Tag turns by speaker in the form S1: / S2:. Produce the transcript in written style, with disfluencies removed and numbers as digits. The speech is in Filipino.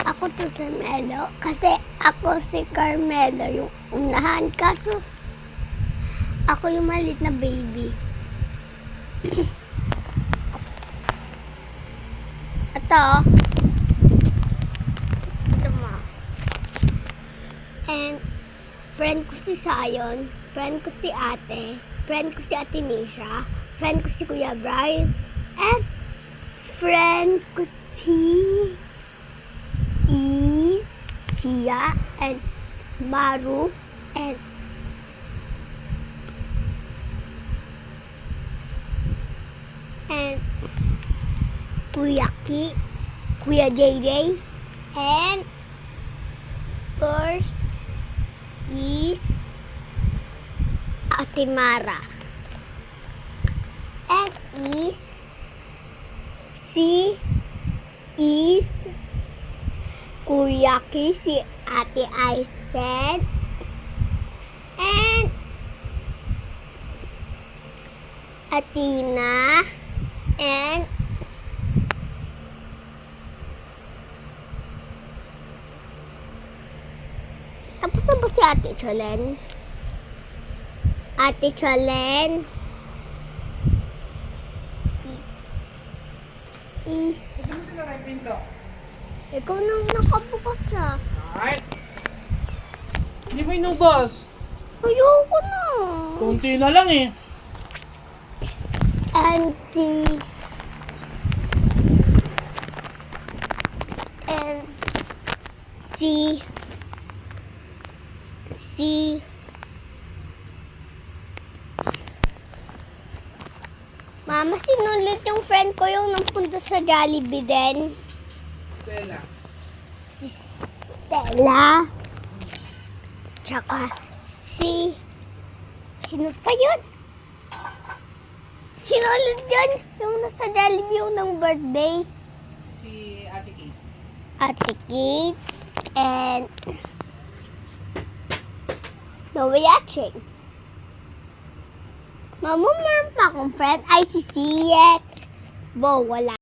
S1: Ako to si Melo kasi ako si Carmelo yung unahan, kaso ako yung maliit na baby. Ito mo. And friend ko si Sayon, friend ko si Ate, friend ko si Ate Nisha, friend ko si Kuya Brian, and friend ko si Isia and Maru and Kuya Ki, Kuya JJ, and first is Ate Mara, and is Kuya Ki, si Ate Aisen, and Atina, and tapos na ba si Ate Cholen? Ate Cholen is...
S2: Hindi mo sila may pinto.
S1: Ikaw nang nakabukas ah.
S2: Alright. Hindi mo inubos.
S1: Ayoko na.
S2: Kunti na lang eh.
S1: And Mama, sinulit yung friend ko yung napunta sa Jollibee din.
S2: Stella.
S1: Si Stella. Tsaka sino pa yun? Sinulit yun yung nasa Jollibee yung ng birthday.
S2: Si Ate Kate.
S1: Ate Kate and Noe Yaching. Mama, meron pa akong friend. Ay, si CX. Bo, wala.